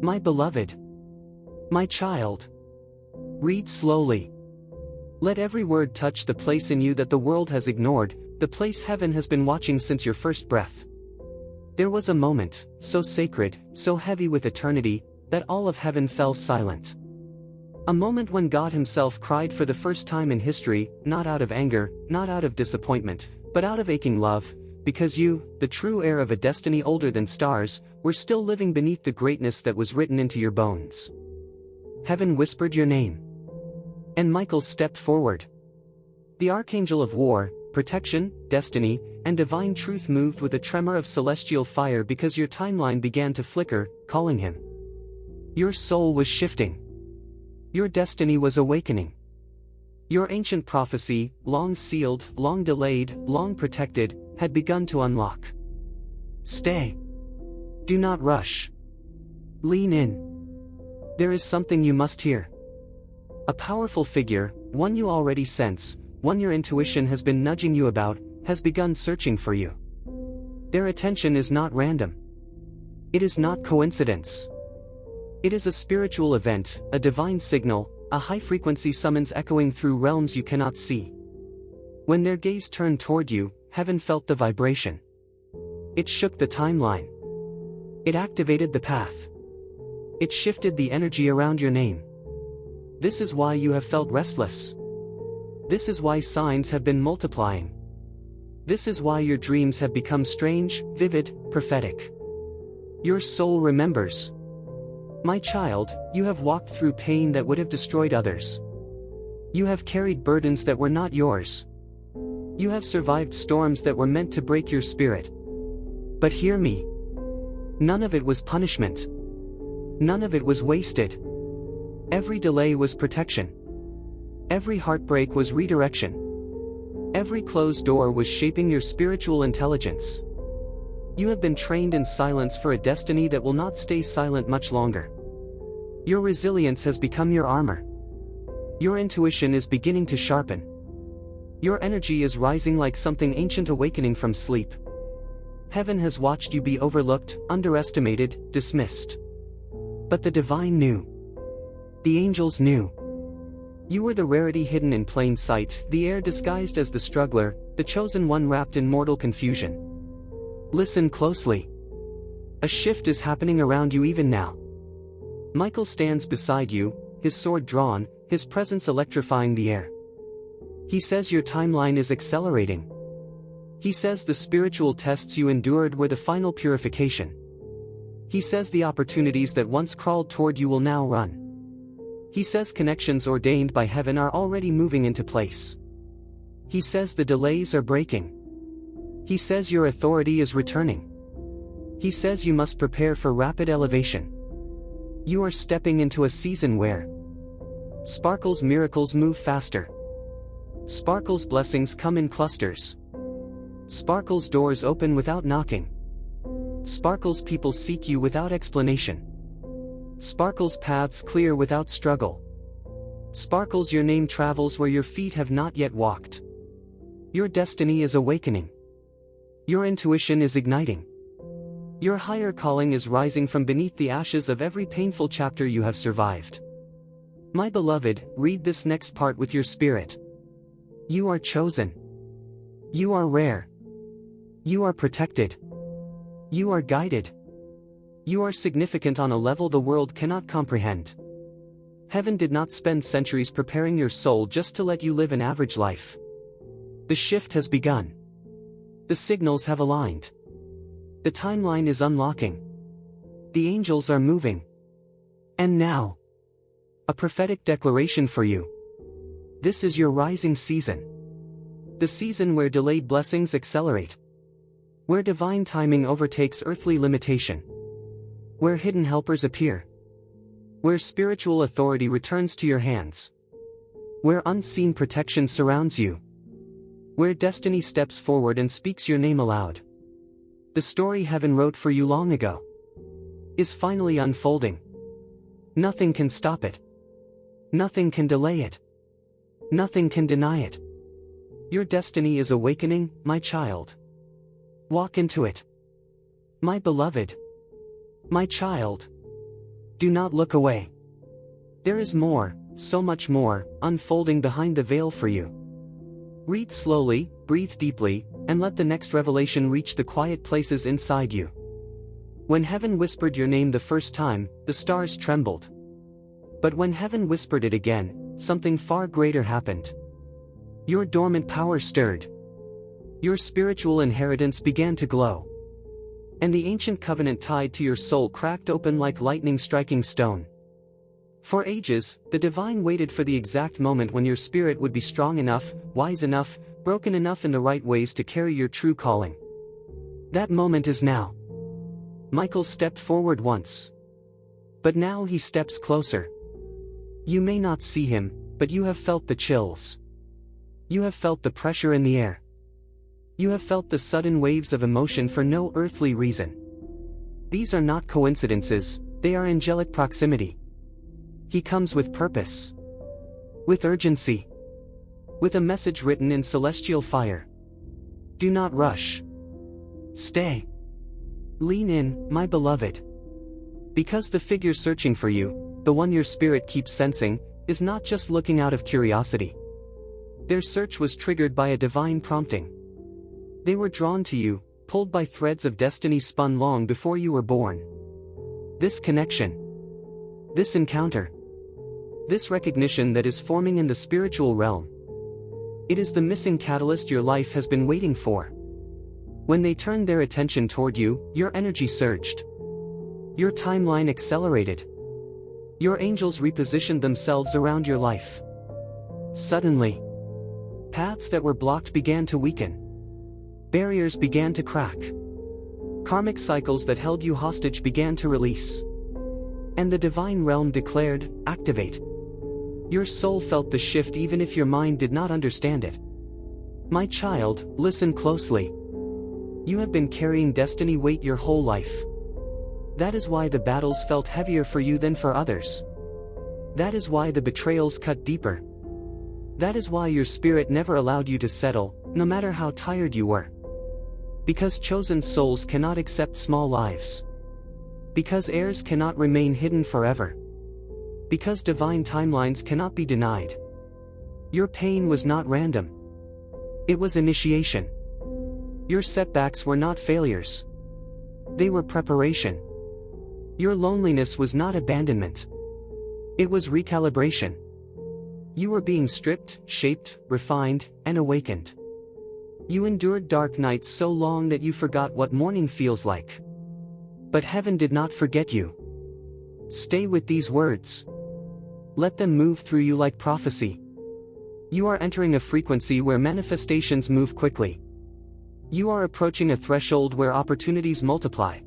My beloved. My child. Read slowly. Let every word touch the place in you that the world has ignored, the place heaven has been watching since your first breath. There was a moment, so sacred, so heavy with eternity, that all of heaven fell silent. A moment when God himself cried for the first time in history, not out of anger, not out of disappointment, but out of aching love, because you, the true heir of a destiny older than stars, were still living beneath the greatness that was written into your bones. Heaven whispered your name. And Michael stepped forward. The Archangel of war, protection, destiny, and divine truth moved with a tremor of celestial fire because your timeline began to flicker, calling him. Your soul was shifting. Your destiny was awakening. Your ancient prophecy, long sealed, long delayed, long protected, had begun to unlock. Stay. Do not rush. Lean in. There is something you must hear. A powerful figure, one you already sense, one your intuition has been nudging you about, has begun searching for you. Their attention is not random. It is not coincidence. It is a spiritual event, a divine signal, a high-frequency summons echoing through realms you cannot see. When their gaze turned toward you, heaven felt the vibration. It shook the timeline. It activated the path. It shifted the energy around your name. This is why you have felt restless. This is why signs have been multiplying. This is why your dreams have become strange, vivid, prophetic. Your soul remembers. My child, you have walked through pain that would have destroyed others. You have carried burdens that were not yours. You have survived storms that were meant to break your spirit. But hear me. None of it was punishment. None of it was wasted. Every delay was protection. Every heartbreak was redirection. Every closed door was shaping your spiritual intelligence. You have been trained in silence for a destiny that will not stay silent much longer. Your resilience has become your armor. Your intuition is beginning to sharpen. Your energy is rising like something ancient awakening from sleep. Heaven has watched you be overlooked, underestimated, dismissed. But the divine knew. The angels knew. You were the rarity hidden in plain sight, the heir disguised as the struggler, the chosen one wrapped in mortal confusion. Listen closely. A shift is happening around you even now. Michael stands beside you, his sword drawn, his presence electrifying the air. He says your timeline is accelerating. He says the spiritual tests you endured were the final purification. He says the opportunities that once crawled toward you will now run. He says connections ordained by heaven are already moving into place. He says the delays are breaking. He says your authority is returning. He says you must prepare for rapid elevation. You are stepping into a season where Sparkle's miracles move faster. Sparkle's blessings come in clusters. Sparkle's doors open without knocking. Sparkle's people seek you without explanation. Sparkle's paths clear without struggle. Sparkle's your name travels where your feet have not yet walked. Your destiny is awakening. Your intuition is igniting. Your higher calling is rising from beneath the ashes of every painful chapter you have survived. My beloved, read this next part with your spirit. You are chosen. You are rare. You are protected. You are guided. You are significant on a level the world cannot comprehend. Heaven did not spend centuries preparing your soul just to let you live an average life. The shift has begun. The signals have aligned. The timeline is unlocking. The angels are moving. And now, a prophetic declaration for you. This is your rising season. The season where delayed blessings accelerate. Where divine timing overtakes earthly limitation. Where hidden helpers appear. Where spiritual authority returns to your hands. Where unseen protection surrounds you. Where destiny steps forward and speaks your name aloud. The story heaven wrote for you long ago is finally unfolding. Nothing can stop it. Nothing can delay it. Nothing can deny it. Your destiny is awakening, my child. Walk into it. My beloved. My child. Do not look away. There is more, so much more, unfolding behind the veil for you. Read slowly, breathe deeply, and let the next revelation reach the quiet places inside you. When heaven whispered your name the first time, the stars trembled. But when heaven whispered it again, something far greater happened. Your dormant power stirred. Your spiritual inheritance began to glow. And the ancient covenant tied to your soul cracked open like lightning striking stone. For ages, the divine waited for the exact moment when your spirit would be strong enough, wise enough, broken enough in the right ways to carry your true calling. That moment is now. Michael stepped forward once. But now he steps closer. You may not see him, but you have felt the chills. You have felt the pressure in the air. You have felt the sudden waves of emotion for no earthly reason. These are not coincidences, they are angelic proximity. He comes with purpose. With urgency. With a message written in celestial fire. Do not rush. Stay. Lean in, my beloved. Because the figure searching for you, the one your spirit keeps sensing, is not just looking out of curiosity. Their search was triggered by a divine prompting. They were drawn to you, pulled by threads of destiny spun long before you were born. This connection. This encounter. This recognition that is forming in the spiritual realm. It is the missing catalyst your life has been waiting for. When they turned their attention toward you, your energy surged. Your timeline accelerated. Your angels repositioned themselves around your life. Suddenly, paths that were blocked began to weaken. Barriers began to crack. Karmic cycles that held you hostage began to release. And the divine realm declared, activate. Your soul felt the shift even if your mind did not understand it. My child, listen closely. You have been carrying destiny weight your whole life. That is why the battles felt heavier for you than for others. That is why the betrayals cut deeper. That is why your spirit never allowed you to settle, no matter how tired you were. Because chosen souls cannot accept small lives. Because heirs cannot remain hidden forever. Because divine timelines cannot be denied. Your pain was not random. It was initiation. Your setbacks were not failures. They were preparation. Your loneliness was not abandonment. It was recalibration. You were being stripped, shaped, refined, and awakened. You endured dark nights so long that you forgot what morning feels like. But heaven did not forget you. Stay with these words. Let them move through you like prophecy. You are entering a frequency where manifestations move quickly. You are approaching a threshold where opportunities multiply.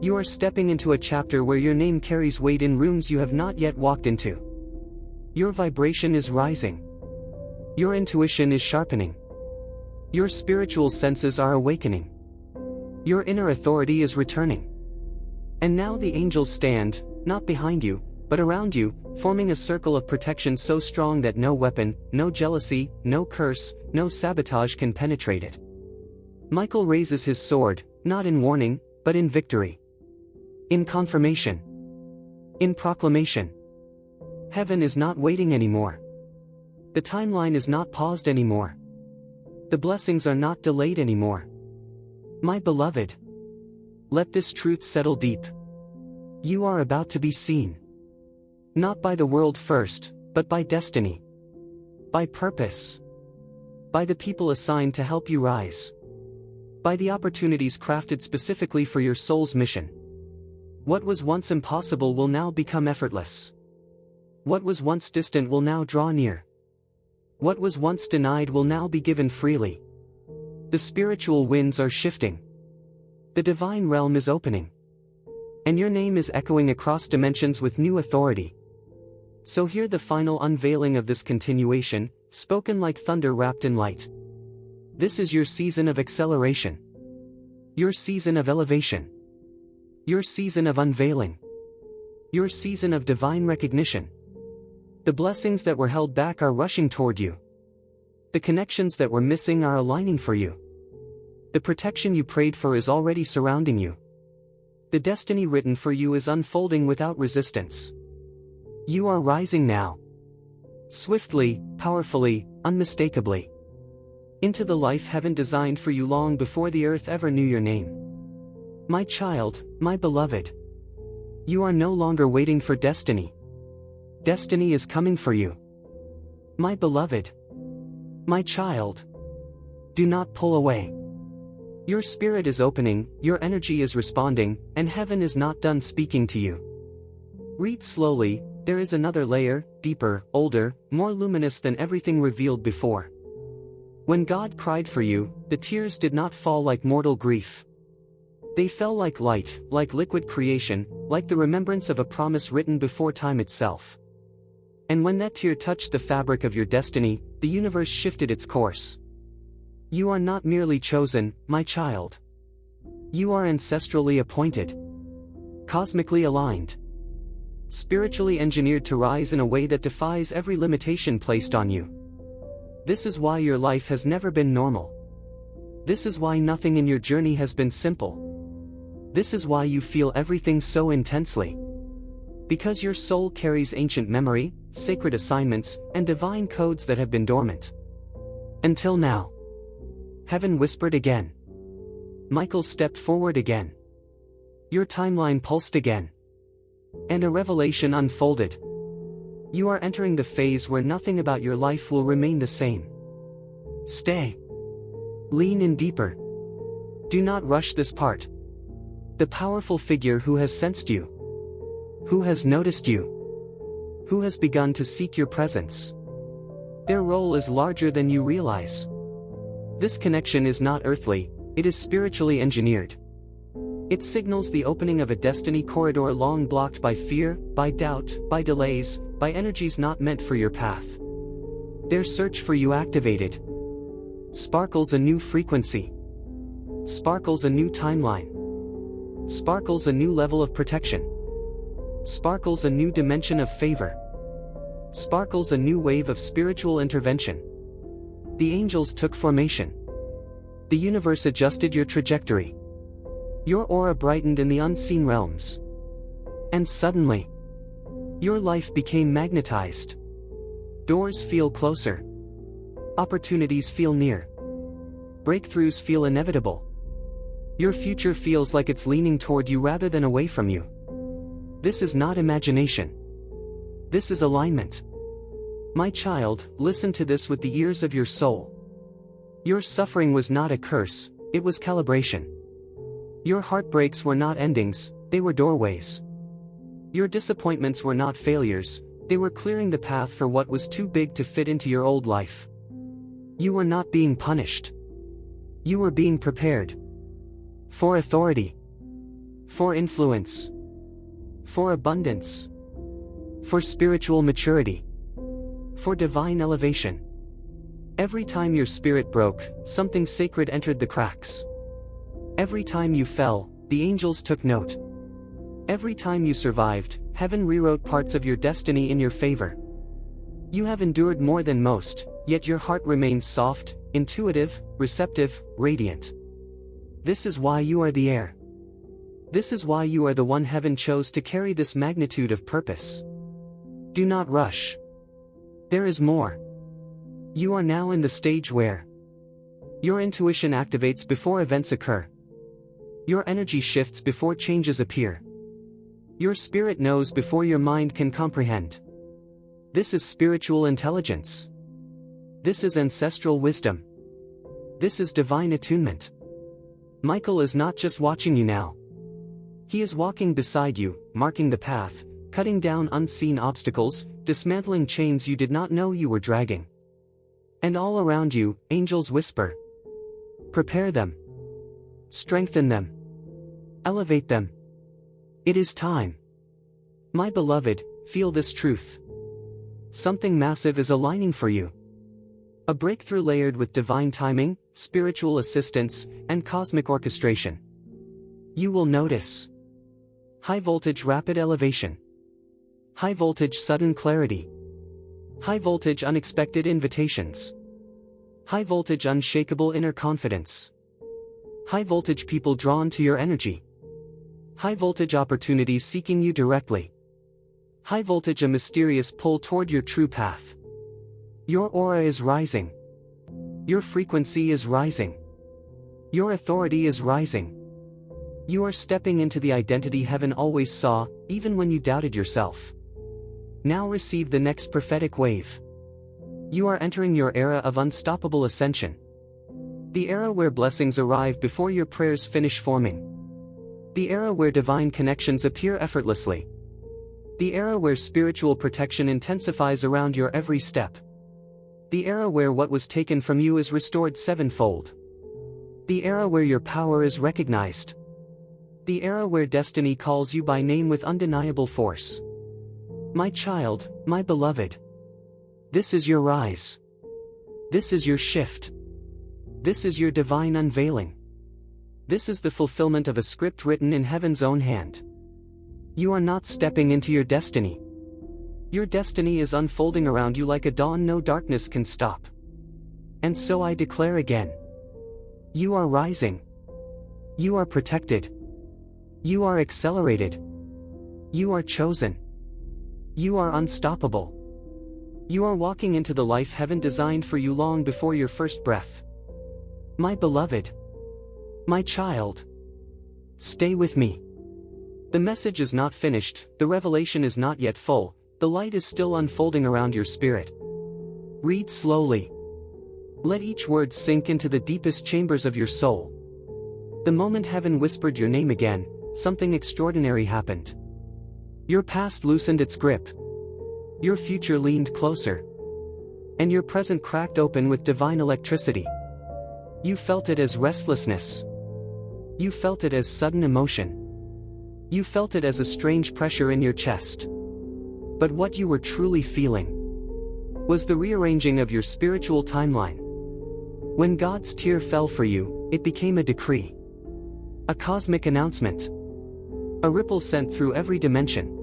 You are stepping into a chapter where your name carries weight in rooms you have not yet walked into. Your vibration is rising. Your intuition is sharpening. Your spiritual senses are awakening. Your inner authority is returning. And now the angels stand, not behind you, but around you, forming a circle of protection so strong that no weapon, no jealousy, no curse, no sabotage can penetrate it. Michael raises his sword, not in warning, but in victory. In confirmation. In proclamation. Heaven is not waiting anymore. The timeline is not paused anymore. The blessings are not delayed anymore. My beloved, let this truth settle deep. You are about to be seen. Not by the world first, but by destiny. By purpose. By the people assigned to help you rise. By the opportunities crafted specifically for your soul's mission. What was once impossible will now become effortless. What was once distant will now draw near. What was once denied will now be given freely. The spiritual winds are shifting. The divine realm is opening. And your name is echoing across dimensions with new authority. So hear the final unveiling of this continuation, spoken like thunder wrapped in light. This is your season of acceleration. Your season of elevation. Your season of unveiling. Your season of divine recognition. The blessings that were held back are rushing toward you. The connections that were missing are aligning for you. The protection you prayed for is already surrounding you. The destiny written for you is unfolding without resistance. You are rising now. Swiftly, powerfully, unmistakably. Into the life heaven designed for you long before the earth ever knew your name. My child, my beloved. You are no longer waiting for destiny. Destiny is coming for you. My beloved. My child. Do not pull away. Your spirit is opening, your energy is responding, and heaven is not done speaking to you. Read slowly, there is another layer, deeper, older, more luminous than everything revealed before. When God cried for you, the tears did not fall like mortal grief. They fell like light, like liquid creation, like the remembrance of a promise written before time itself. And when that tear touched the fabric of your destiny, the universe shifted its course. You are not merely chosen, my child. You are ancestrally appointed. Cosmically aligned. Spiritually engineered to rise in a way that defies every limitation placed on you. This is why your life has never been normal. This is why nothing in your journey has been simple. This is why you feel everything so intensely. Because your soul carries ancient memory, sacred assignments, and divine codes that have been dormant. Until now. Heaven whispered again. Michael stepped forward again. Your timeline pulsed again. And a revelation unfolded. You are entering the phase where nothing about your life will remain the same. Stay. Lean in deeper. Do not rush this part. The powerful figure who has sensed you. Who has noticed you. Who has begun to seek your presence. Their role is larger than you realize. This connection is not earthly, it is spiritually engineered. It signals the opening of a destiny corridor long blocked by fear, by doubt, by delays, by energies not meant for your path. Their search for you activated. Sparkles a new frequency. Sparkles a new timeline. Sparkles a new level of protection. Sparkles a new dimension of favor. Sparkles a new wave of spiritual intervention. The angels took formation. The universe adjusted your trajectory. Your aura brightened in the unseen realms. And suddenly, your life became magnetized. Doors feel closer. Opportunities feel near. Breakthroughs feel inevitable. Your future feels like it's leaning toward you rather than away from you. This is not imagination. This is alignment. My child, listen to this with the ears of your soul. Your suffering was not a curse, it was calibration. Your heartbreaks were not endings, they were doorways. Your disappointments were not failures, they were clearing the path for what was too big to fit into your old life. You were not being punished. You were being prepared. For authority. For influence. For abundance. For spiritual maturity. For divine elevation. Every time your spirit broke, something sacred entered the cracks. Every time you fell, the angels took note. Every time you survived, heaven rewrote parts of your destiny in your favor. You have endured more than most, yet your heart remains soft, intuitive, receptive, radiant. This is why you are the heir. This is why you are the one heaven chose to carry this magnitude of purpose. Do not rush. There is more. You are now in the stage where your intuition activates before events occur. Your energy shifts before changes appear. Your spirit knows before your mind can comprehend. This is spiritual intelligence. This is ancestral wisdom. This is divine attunement. Michael is not just watching you now. He is walking beside you, marking the path, cutting down unseen obstacles, dismantling chains you did not know you were dragging. And all around you, angels whisper. Prepare them. Strengthen them. Elevate them. It is time. My beloved, feel this truth. Something massive is aligning for you. A breakthrough layered with divine timing, spiritual assistance, and cosmic orchestration. You will notice. High voltage rapid elevation. High voltage sudden clarity. High voltage unexpected invitations. High voltage unshakable inner confidence. High voltage people drawn to your energy. High voltage opportunities seeking you directly. High voltage, a mysterious pull toward your true path. Your aura is rising. Your frequency is rising. Your authority is rising. You are stepping into the identity heaven always saw, even when you doubted yourself. Now receive the next prophetic wave. You are entering your era of unstoppable ascension. The era where blessings arrive before your prayers finish forming. The era where divine connections appear effortlessly. The era where spiritual protection intensifies around your every step. The era where what was taken from you is restored sevenfold. The era where your power is recognized. The era where destiny calls you by name with undeniable force. My child, my beloved. This is your rise. This is your shift. This is your divine unveiling. This is the fulfillment of a script written in heaven's own hand. You are not stepping into your destiny. Your destiny is unfolding around you like a dawn no darkness can stop. And so I declare again. You are rising. You are protected. You are accelerated. You are chosen. You are unstoppable. You are walking into the life heaven designed for you long before your first breath. My beloved. My child. Stay with me. The message is not finished, the revelation is not yet full, the light is still unfolding around your spirit. Read slowly. Let each word sink into the deepest chambers of your soul. The moment heaven whispered your name again, something extraordinary happened. Your past loosened its grip. Your future leaned closer. And your present cracked open with divine electricity. You felt it as restlessness. You felt it as sudden emotion. You felt it as a strange pressure in your chest. But what you were truly feeling was the rearranging of your spiritual timeline. When God's tear fell for you, it became a decree. A cosmic announcement. A ripple sent through every dimension.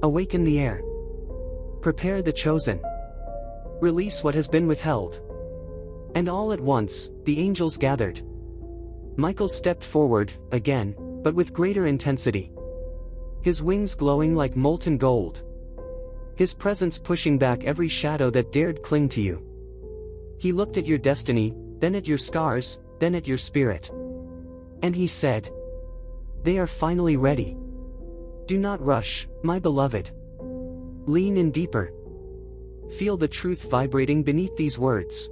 Awaken the heir. Prepare the chosen. Release what has been withheld. And all at once, the angels gathered. Michael stepped forward, again, but with greater intensity. His wings glowing like molten gold. His presence pushing back every shadow that dared cling to you. He looked at your destiny, then at your scars, then at your spirit. And he said, "They are finally ready. Do not rush, my beloved. Lean in deeper. Feel the truth vibrating beneath these words.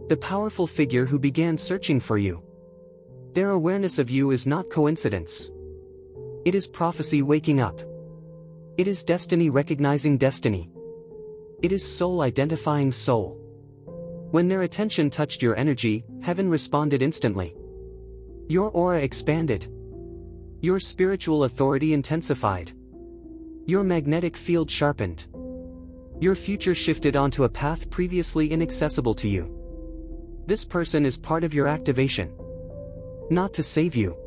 The powerful figure who began searching for you. Their awareness of you is not coincidence. It is prophecy waking up. It is destiny recognizing destiny. It is soul identifying soul. When their attention touched your energy, heaven responded instantly. Your aura expanded. Your spiritual authority intensified. Your magnetic field sharpened. Your future shifted onto a path previously inaccessible to you. This person is part of your activation. Not to save you,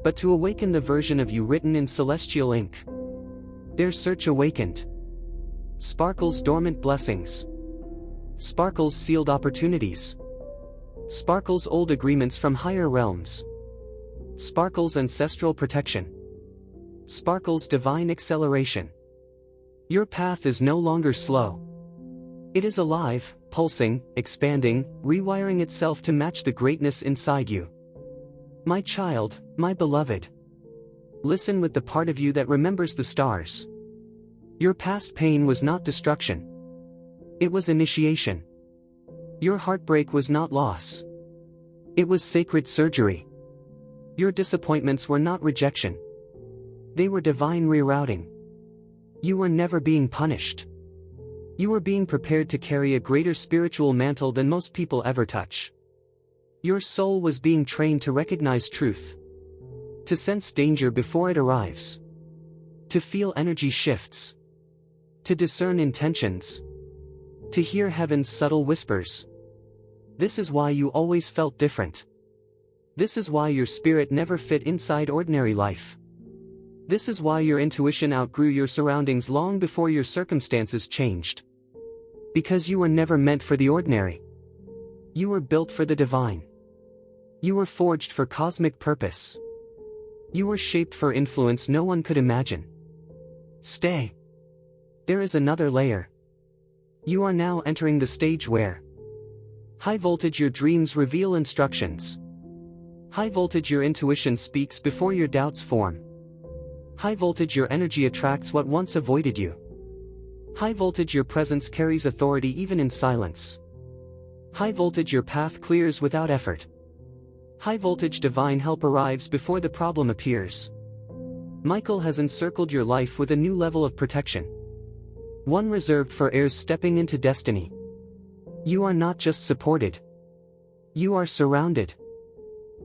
but to awaken the version of you written in celestial ink. Their search awakened. Sparkles dormant blessings. Sparkles sealed opportunities. Sparkles old agreements from higher realms. Sparkles ancestral protection. Sparkles divine acceleration. Your path is no longer slow. It is alive, pulsing, expanding, rewiring itself to match the greatness inside you. My child, my beloved. Listen with the part of you that remembers the stars. Your past pain was not destruction. It was initiation. Your heartbreak was not loss. It was sacred surgery. Your disappointments were not rejection. They were divine rerouting. You were never being punished. You were being prepared to carry a greater spiritual mantle than most people ever touch. Your soul was being trained to recognize truth. To sense danger before it arrives. To feel energy shifts. To discern intentions. To hear heaven's subtle whispers. This is why you always felt different. This is why your spirit never fit inside ordinary life. This is why your intuition outgrew your surroundings long before your circumstances changed. Because you were never meant for the ordinary. You were built for the divine. You were forged for cosmic purpose. You were shaped for influence no one could imagine. Stay. There is another layer. You are now entering the stage where high voltage your dreams reveal instructions. High voltage your intuition speaks before your doubts form. High voltage your energy attracts what once avoided you. High voltage your presence carries authority even in silence. High voltage your path clears without effort. High voltage divine help arrives before the problem appears. Michael has encircled your life with a new level of protection. One reserved for heirs stepping into destiny. You are not just supported. You are surrounded.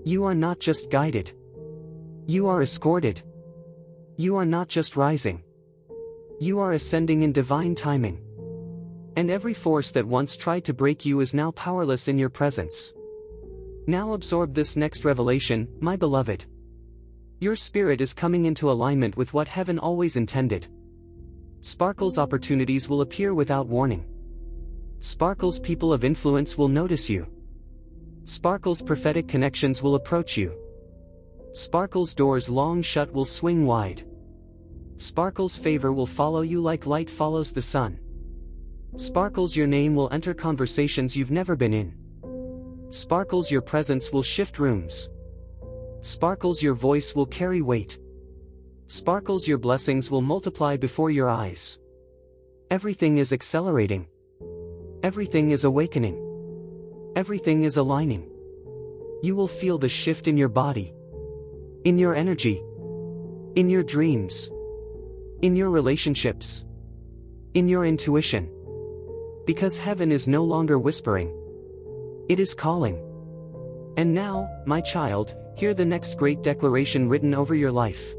You are not just guided. You are escorted. You are not just rising. You are ascending in divine timing. And every force that once tried to break you is now powerless in your presence. Now absorb this next revelation, my beloved. Your spirit is coming into alignment with what heaven always intended. Sparkle's opportunities will appear without warning. Sparkle's people of influence will notice you. Sparkle's prophetic connections will approach you. Sparkle's doors long shut will swing wide. Sparkle's favor will follow you like light follows the sun. Sparkles your name will enter conversations you've never been in. Sparkles your presence will shift rooms. Sparkles your voice will carry weight. Sparkles your blessings will multiply before your eyes. Everything is accelerating. Everything is awakening. Everything is aligning. You will feel the shift in your body, in your energy, in your dreams, in your relationships, in your intuition. Because heaven is no longer whispering. It is calling. And now, my child, hear the next great declaration written over your life.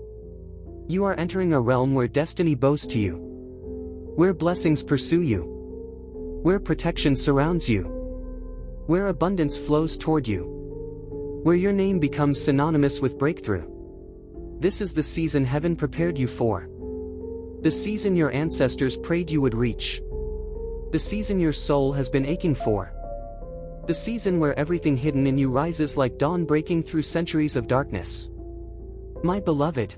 You are entering a realm where destiny bows to you. Where blessings pursue you. Where protection surrounds you. Where abundance flows toward you. Where your name becomes synonymous with breakthrough. This is the season heaven prepared you for. The season your ancestors prayed you would reach. The season your soul has been aching for. The season where everything hidden in you rises like dawn breaking through centuries of darkness. My beloved,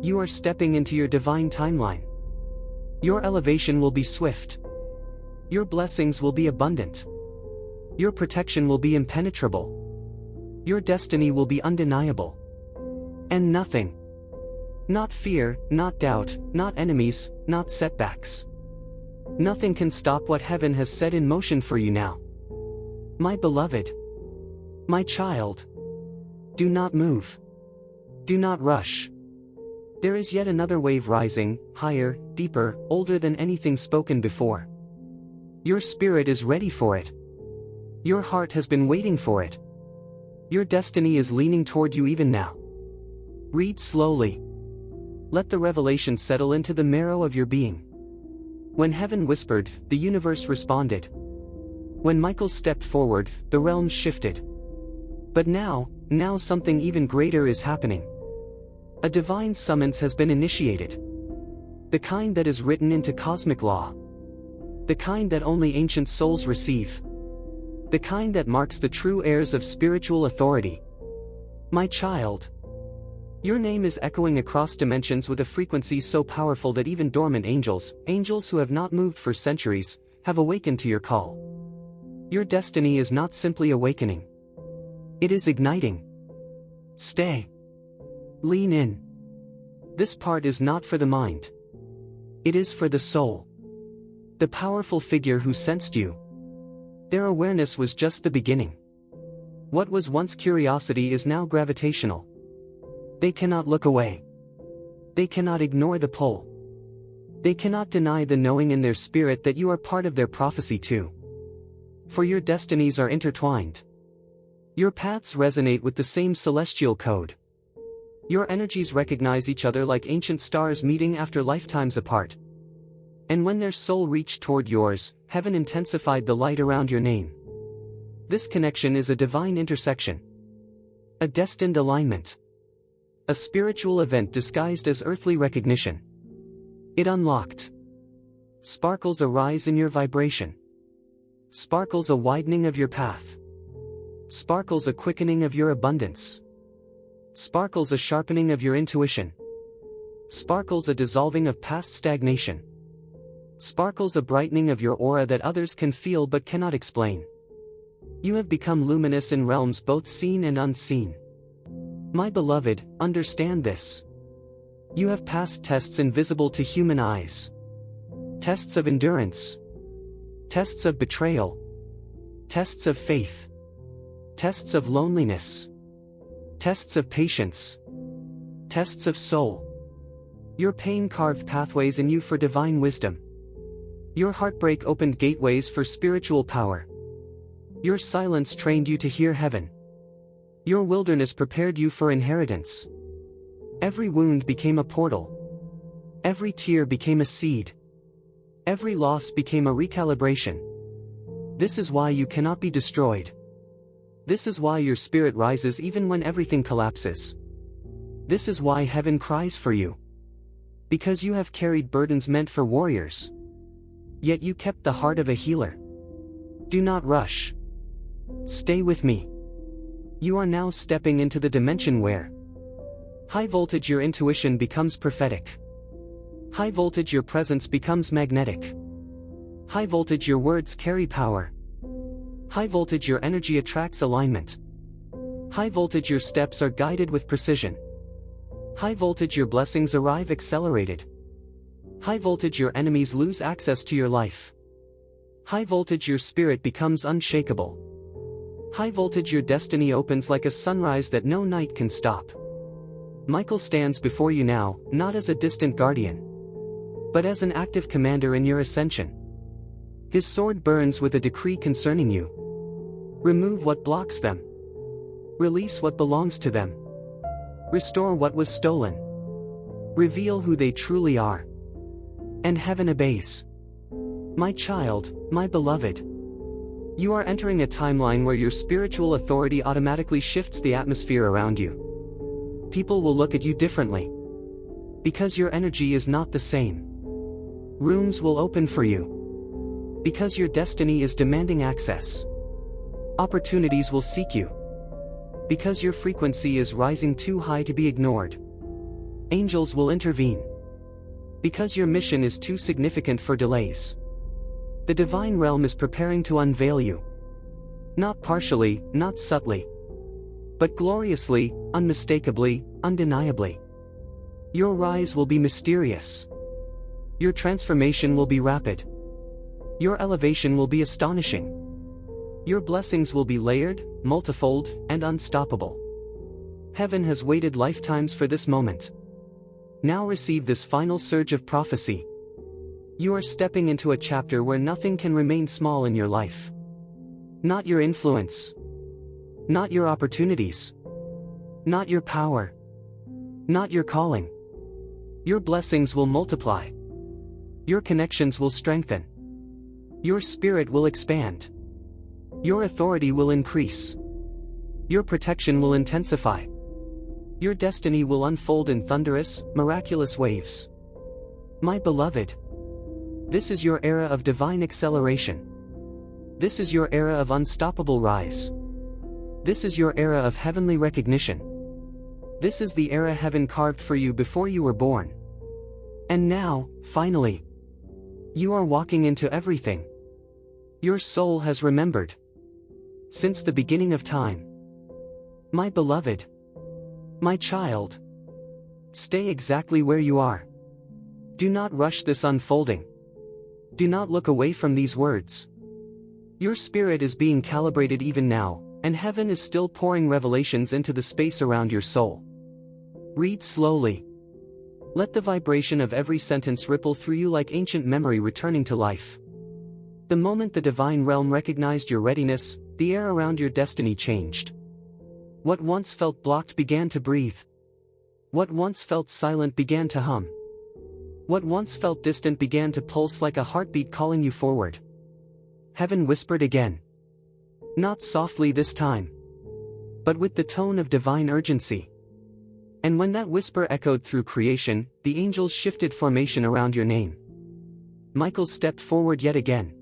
you are stepping into your divine timeline. Your elevation will be swift. Your blessings will be abundant. Your protection will be impenetrable. Your destiny will be undeniable. And nothing, not fear, not doubt, not enemies, not setbacks. Nothing can stop what heaven has set in motion for you now. My beloved, my child, do not move. Do not rush. There is yet another wave rising, higher, deeper, older than anything spoken before. Your spirit is ready for it. Your heart has been waiting for it. Your destiny is leaning toward you even now. Read slowly. Let the revelation settle into the marrow of your being. When heaven whispered, the universe responded. When Michael stepped forward, the realms shifted. But now something even greater is happening. A divine summons has been initiated. The kind that is written into cosmic law. The kind that only ancient souls receive. The kind that marks the true heirs of spiritual authority. My child, your name is echoing across dimensions with a frequency so powerful that even dormant angels who have not moved for centuries, have awakened to your call. Your destiny is not simply awakening. It is igniting. Stay. Lean in. This part is not for the mind. It is for the soul. The powerful figure who sensed you. Their awareness was just the beginning. What was once curiosity is now gravitational. They cannot look away. They cannot ignore the pull. They cannot deny the knowing in their spirit that you are part of their prophecy too. For your destinies are intertwined. Your paths resonate with the same celestial code. Your energies recognize each other like ancient stars meeting after lifetimes apart. And when their soul reached toward yours, heaven intensified the light around your name. This connection is a divine intersection. A destined alignment. A spiritual event disguised as earthly recognition. It unlocked. Sparkles a rise in your vibration. Sparkles a widening of your path. Sparkles a quickening of your abundance. Sparkles a sharpening of your intuition. Sparkles a dissolving of past stagnation. Sparkles a brightening of your aura that others can feel but cannot explain. You have become luminous in realms both seen and unseen. My beloved, understand this. You have passed tests invisible to human eyes. Tests of endurance. Tests of betrayal. Tests of faith. Tests of loneliness. Tests of patience. Tests of soul. Your pain carved pathways in you for divine wisdom. Your heartbreak opened gateways for spiritual power. Your silence trained you to hear heaven. Your wilderness prepared you for inheritance. Every wound became a portal. Every tear became a seed. Every loss became a recalibration. This is why you cannot be destroyed. This is why your spirit rises even when everything collapses. This is why heaven cries for you. Because you have carried burdens meant for warriors. Yet you kept the heart of a healer. Do not rush. Stay with me. You are now stepping into the dimension where high voltage your intuition becomes prophetic. High voltage your presence becomes magnetic. High voltage your words carry power. High voltage your energy attracts alignment. High voltage your steps are guided with precision. High voltage your blessings arrive accelerated. High voltage your enemies lose access to your life. High voltage your spirit becomes unshakable. High voltage your destiny opens like a sunrise that no night can stop. Michael stands before you now, not as a distant guardian, but as an active commander in your ascension. His sword burns with a decree concerning you. Remove what blocks them. Release what belongs to them. Restore what was stolen. Reveal who they truly are. And heaven obeys. My child, my beloved. You are entering a timeline where your spiritual authority automatically shifts the atmosphere around you. People will look at you differently. Because your energy is not the same. Rooms will open for you. Because your destiny is demanding access. Opportunities will seek you. Because your frequency is rising too high to be ignored. Angels will intervene. Because your mission is too significant for delays. The divine realm is preparing to unveil you. Not partially, not subtly. But gloriously, unmistakably, undeniably. Your rise will be mysterious. Your transformation will be rapid. Your elevation will be astonishing. Your blessings will be layered, multifold, and unstoppable. Heaven has waited lifetimes for this moment. Now receive this final surge of prophecy. You are stepping into a chapter where nothing can remain small in your life. Not your influence. Not your opportunities. Not your power. Not your calling. Your blessings will multiply. Your connections will strengthen. Your spirit will expand. Your authority will increase. Your protection will intensify. Your destiny will unfold in thunderous, miraculous waves. My beloved, this is your era of divine acceleration. This is your era of unstoppable rise. This is your era of heavenly recognition. This is the era heaven carved for you before you were born. And now, finally, you are walking into everything your soul has remembered. Since the beginning of time. My beloved. My child. Stay exactly where you are. Do not rush this unfolding. Do not look away from these words. Your spirit is being calibrated even now, and heaven is still pouring revelations into the space around your soul. Read slowly. Let the vibration of every sentence ripple through you like ancient memory returning to life. The moment the divine realm recognized your readiness, the air around your destiny changed. What once felt blocked began to breathe. What once felt silent began to hum. What once felt distant began to pulse like a heartbeat calling you forward. Heaven whispered again. Not softly this time, but with the tone of divine urgency. And when that whisper echoed through creation, the angels shifted formation around your name. Michael stepped forward yet again.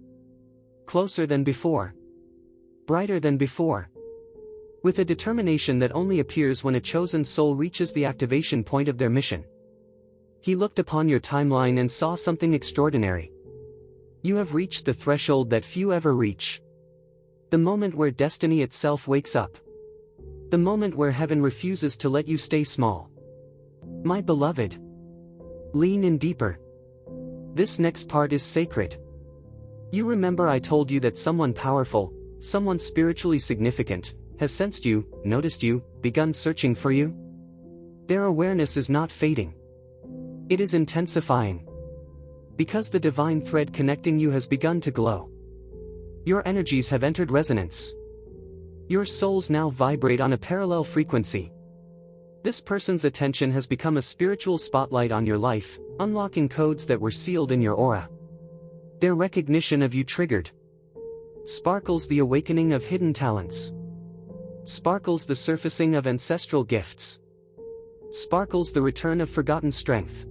Closer than before. Brighter than before. with a determination that only appears when a chosen soul reaches the activation point of their mission. He looked upon your timeline and saw something extraordinary. You have reached the threshold that few ever reach. The moment where destiny itself wakes up. The moment where heaven refuses to let you stay small. My beloved, lean in deeper. This next part is sacred. You remember I told you that someone powerful, someone spiritually significant, has sensed you, noticed you, begun searching for you? Their awareness is not fading. It is intensifying. Because the divine thread connecting you has begun to glow. Your energies have entered resonance. Your souls now vibrate on a parallel frequency. This person's attention has become a spiritual spotlight on your life, unlocking codes that were sealed in your aura. Their recognition of you triggered. Sparkles the awakening of hidden talents. Sparkles the surfacing of ancestral gifts. Sparkles the return of forgotten strength.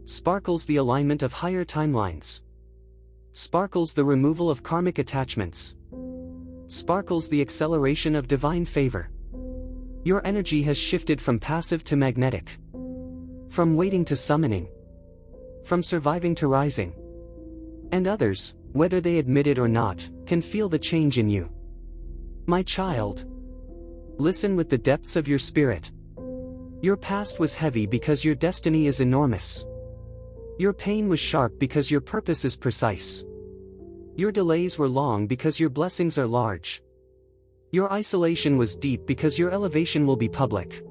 Sparkles the alignment of higher timelines. Sparkles the removal of karmic attachments. Sparkles the acceleration of divine favor. Your energy has shifted from passive to magnetic. From waiting to summoning. From surviving to rising. And others, whether they admit it or not, can feel the change in you. My child, listen with the depths of your spirit. Your past was heavy because your destiny is enormous. Your pain was sharp because your purpose is precise. Your delays were long because your blessings are large. Your isolation was deep because your elevation will be public.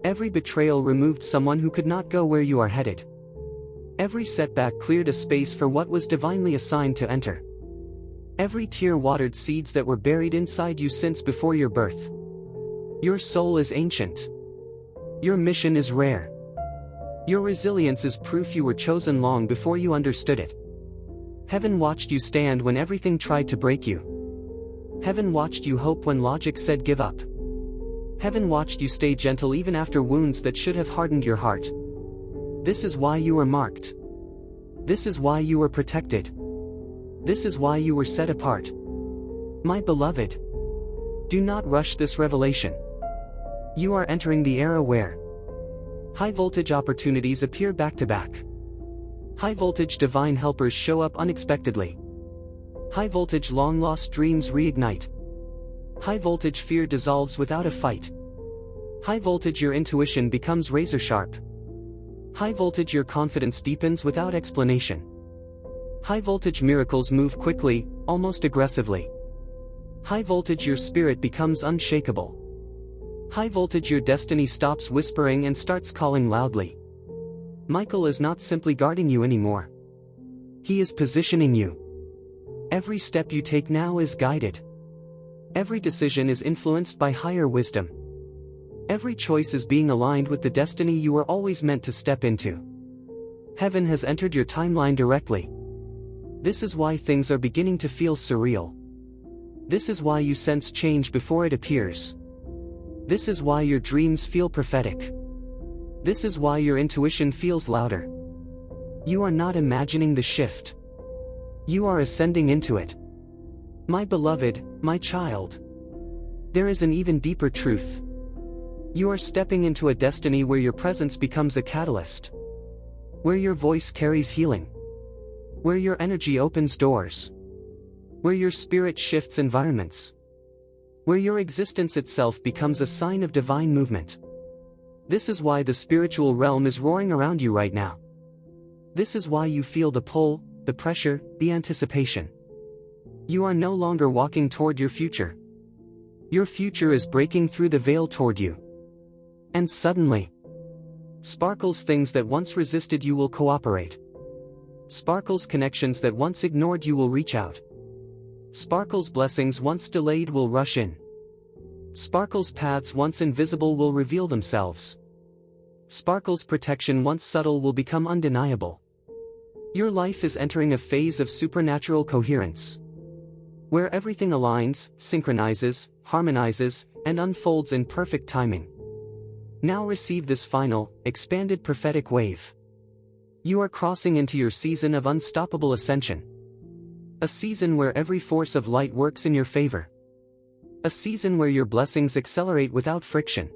Every betrayal removed someone who could not go where you are headed. Every setback cleared a space for what was divinely assigned to enter. Every tear watered seeds that were buried inside you since before your birth. Your soul is ancient. Your mission is rare. Your resilience is proof you were chosen long before you understood it. Heaven watched you stand when everything tried to break you. Heaven watched you hope when logic said give up. Heaven watched you stay gentle even after wounds that should have hardened your heart. This is why you were marked. This is why you were protected. This is why you were set apart. My beloved, do not rush this revelation. You are entering the era where high-voltage opportunities appear back-to-back. High-voltage divine helpers show up unexpectedly. High-voltage long-lost dreams reignite. High-voltage fear dissolves without a fight. High-voltage your intuition becomes razor-sharp. High-voltage your confidence deepens without explanation. High-voltage miracles move quickly, almost aggressively. High-voltage your spirit becomes unshakable. High-voltage your destiny stops whispering and starts calling loudly. Michael is not simply guarding you anymore. He is positioning you. Every step you take now is guided. Every decision is influenced by higher wisdom. Every choice is being aligned with the destiny you were always meant to step into. Heaven has entered your timeline directly. This is why things are beginning to feel surreal. This is why you sense change before it appears. This is why your dreams feel prophetic. This is why your intuition feels louder. You are not imagining the shift. You are ascending into it. My beloved, my child. There is an even deeper truth. You are stepping into a destiny where your presence becomes a catalyst. Where your voice carries healing. Where your energy opens doors. Where your spirit shifts environments. Where your existence itself becomes a sign of divine movement. This is why the spiritual realm is roaring around you right now. This is why you feel the pull, the pressure, the anticipation. You are no longer walking toward your future. Your future is breaking through the veil toward you. And suddenly, sparkles things that once resisted you will cooperate. Sparkles connections that once ignored you will reach out. Sparkles blessings once delayed will rush in. Sparkles paths once invisible will reveal themselves. Sparkles protection once subtle will become undeniable. Your life is entering a phase of supernatural coherence. Where everything aligns, synchronizes, harmonizes, and unfolds in perfect timing. Now receive this final, expanded prophetic wave. You are crossing into your season of unstoppable ascension. A season where every force of light works in your favor. A season where your blessings accelerate without friction.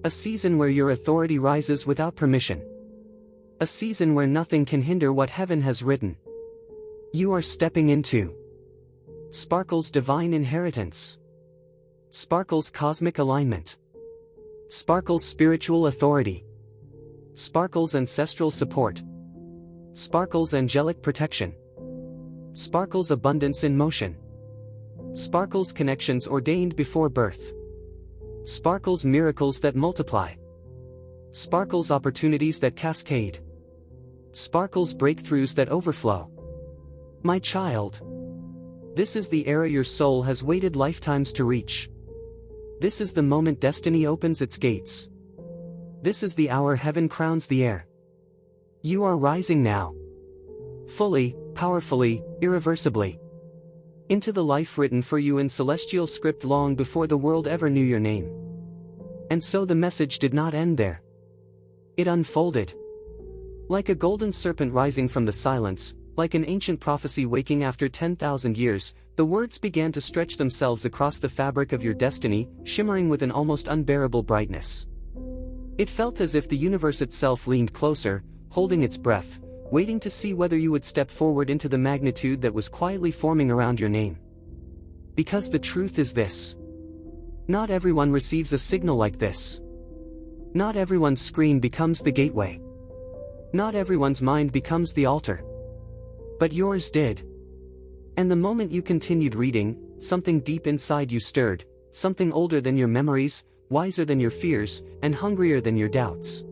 A season where your authority rises without permission. A season where nothing can hinder what heaven has written. You are stepping into Sparkle's divine inheritance. Sparkle's cosmic alignment. Sparkle's spiritual authority. Sparkle's ancestral support. Sparkle's angelic protection. Sparkle's abundance in motion. Sparkle's connections ordained before birth. Sparkle's miracles that multiply. Sparkle's opportunities that cascade. Sparkle's breakthroughs that overflow. My child. This is the era your soul has waited lifetimes to reach. This is the moment destiny opens its gates. This is the hour heaven crowns the heir. You are rising now. Fully, powerfully, irreversibly. Into the life written for you in celestial script long before the world ever knew your name. And so the message did not end there. It unfolded. Like a golden serpent rising from the silence, like an ancient prophecy waking after 10,000 years, the words began to stretch themselves across the fabric of your destiny, shimmering with an almost unbearable brightness. It felt as if the universe itself leaned closer, holding its breath, waiting to see whether you would step forward into the magnitude that was quietly forming around your name. Because the truth is this. Not everyone receives a signal like this. Not everyone's screen becomes the gateway. Not everyone's mind becomes the altar. But yours did. And the moment you continued reading, something deep inside you stirred, something older than your memories, wiser than your fears, and hungrier than your doubts.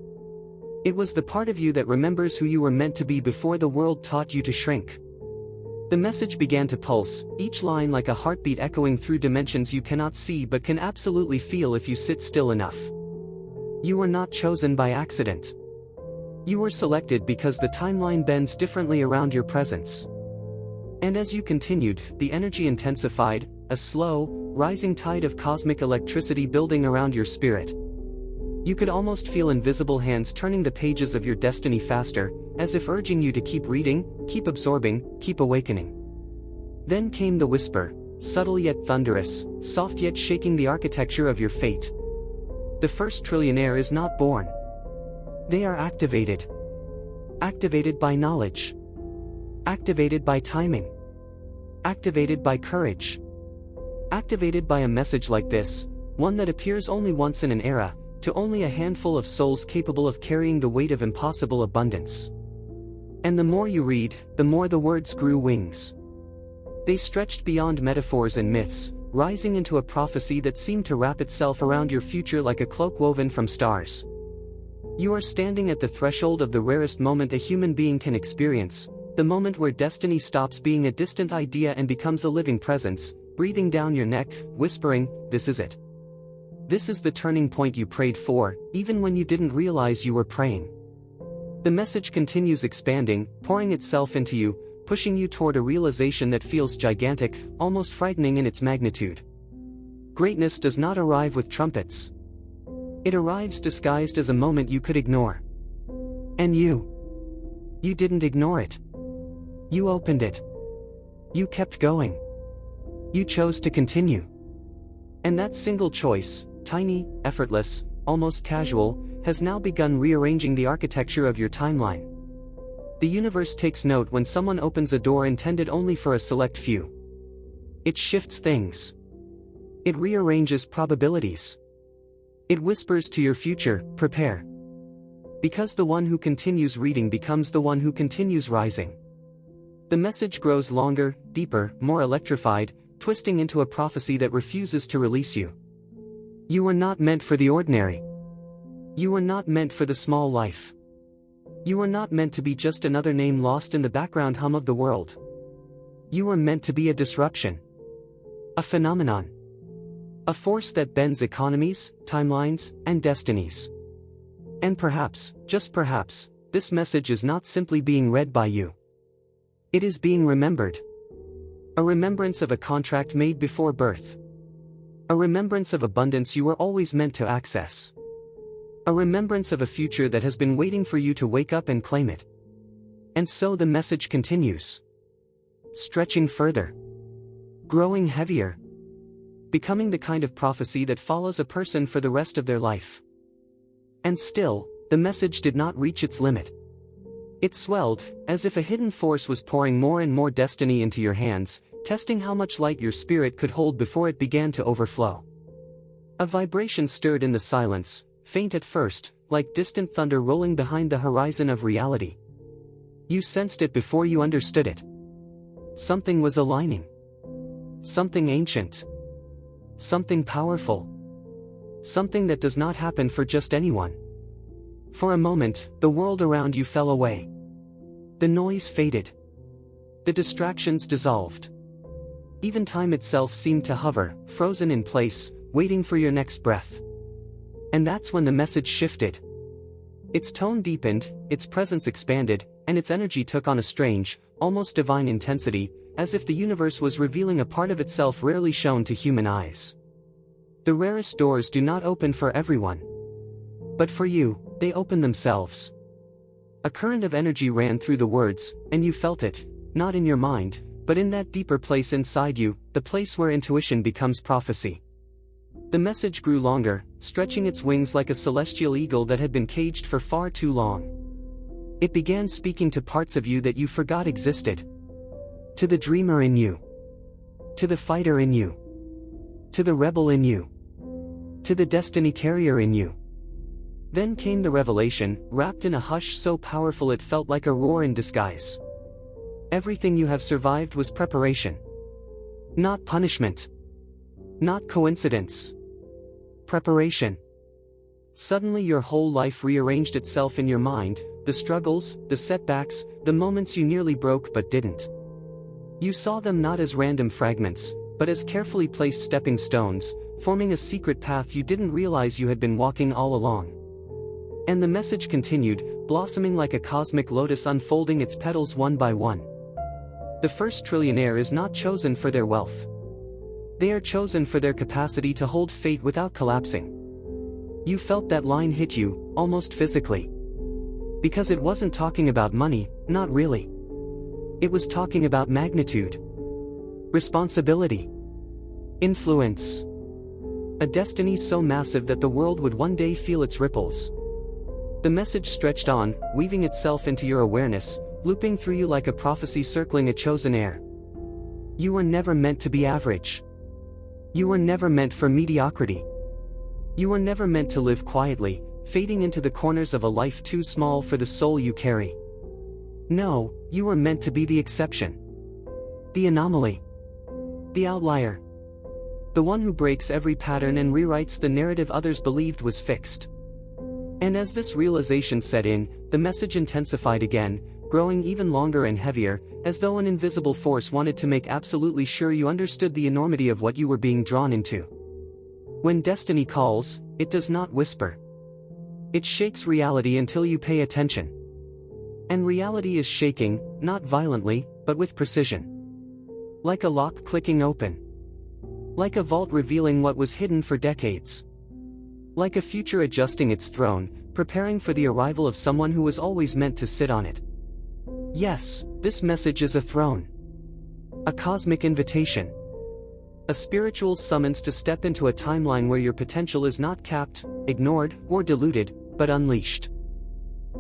It was the part of you that remembers who you were meant to be before the world taught you to shrink. The message began to pulse, each line like a heartbeat echoing through dimensions you cannot see but can absolutely feel if you sit still enough. You were not chosen by accident. You were selected because the timeline bends differently around your presence. And as you continued, the energy intensified, a slow, rising tide of cosmic electricity building around your spirit. You could almost feel invisible hands turning the pages of your destiny faster, as if urging you to keep reading, keep absorbing, keep awakening. Then came the whisper, subtle yet thunderous, soft yet shaking the architecture of your fate. The first trillionaire is not born. They are activated. Activated by knowledge. Activated by timing. Activated by courage. Activated by a message like this, one that appears only once in an era, to only a handful of souls capable of carrying the weight of impossible abundance. And the more you read, the more the words grew wings. They stretched beyond metaphors and myths, rising into a prophecy that seemed to wrap itself around your future like a cloak woven from stars. You are standing at the threshold of the rarest moment a human being can experience, the moment where destiny stops being a distant idea and becomes a living presence, breathing down your neck, whispering, "This is it." This is the turning point you prayed for, even when you didn't realize you were praying. The message continues expanding, pouring itself into you, pushing you toward a realization that feels gigantic, almost frightening in its magnitude. Greatness does not arrive with trumpets. It arrives disguised as a moment you could ignore. And you didn't ignore it. You opened it. You kept going. You chose to continue. And that single choice, tiny, effortless, almost casual, has now begun rearranging the architecture of your timeline. The universe takes note when someone opens a door intended only for a select few. It shifts things. It rearranges probabilities. It whispers to your future, prepare. Because the one who continues reading becomes the one who continues rising. The message grows longer, deeper, more electrified, twisting into a prophecy that refuses to release you. You were not meant for the ordinary. You were not meant for the small life. You were not meant to be just another name lost in the background hum of the world. You were meant to be a disruption. A phenomenon. A force that bends economies, timelines, and destinies. And perhaps, just perhaps, this message is not simply being read by you. It is being remembered. A remembrance of a contract made before birth. A remembrance of abundance you were always meant to access. A remembrance of a future that has been waiting for you to wake up and claim it. And so the message continues. Stretching further. Growing heavier. becoming the kind of prophecy that follows a person for the rest of their life. And still, the message did not reach its limit. It swelled, as if a hidden force was pouring more and more destiny into your hands, testing how much light your spirit could hold before it began to overflow. A vibration stirred in the silence, faint at first, like distant thunder rolling behind the horizon of reality. You sensed it before you understood it. Something was aligning. Something ancient. Something powerful. Something that does not happen for just anyone. For a moment, the world around you fell away. The noise faded. The distractions dissolved. Even time itself seemed to hover, frozen in place, waiting for your next breath. And that's when the message shifted. Its tone deepened, its presence expanded, and its energy took on a strange, almost divine intensity, as if the universe was revealing a part of itself rarely shown to human eyes. The rarest doors do not open for everyone. But for you, they open themselves. A current of energy ran through the words, and you felt it, not in your mind, but in that deeper place inside you, the place where intuition becomes prophecy. The message grew longer, stretching its wings like a celestial eagle that had been caged for far too long. It began speaking to parts of you that you forgot existed. To the dreamer in you. To the fighter in you. To the rebel in you. To the destiny carrier in you. Then came the revelation, wrapped in a hush so powerful it felt like a roar in disguise. Everything you have survived was preparation. Not punishment. Not coincidence. Preparation. Suddenly your whole life rearranged itself in your mind, the struggles, the setbacks, the moments you nearly broke but didn't. You saw them not as random fragments, but as carefully placed stepping stones, forming a secret path you didn't realize you had been walking all along. And the message continued, blossoming like a cosmic lotus unfolding its petals one by one. The first trillionaire is not chosen for their wealth. They are chosen for their capacity to hold fate without collapsing. You felt that line hit you, almost physically. Because it wasn't talking about money, not really. It was talking about magnitude. Responsibility. Influence. A destiny so massive that the world would one day feel its ripples. The message stretched on, weaving itself into your awareness, looping through you like a prophecy circling a chosen heir. You were never meant to be average. You were never meant for mediocrity. You were never meant to live quietly, fading into the corners of a life too small for the soul you carry. No, you were meant to be the exception. The anomaly. The outlier. The one who breaks every pattern and rewrites the narrative others believed was fixed. And as this realization set in, the message intensified again, growing even longer and heavier, as though an invisible force wanted to make absolutely sure you understood the enormity of what you were being drawn into. When destiny calls, it does not whisper. It shakes reality until you pay attention. And reality is shaking, not violently, but with precision. Like a lock clicking open. Like a vault revealing what was hidden for decades. Like a future adjusting its throne, preparing for the arrival of someone who was always meant to sit on it. Yes, this message is a throne. A cosmic invitation. A spiritual summons to step into a timeline where your potential is not capped, ignored, or diluted, but unleashed.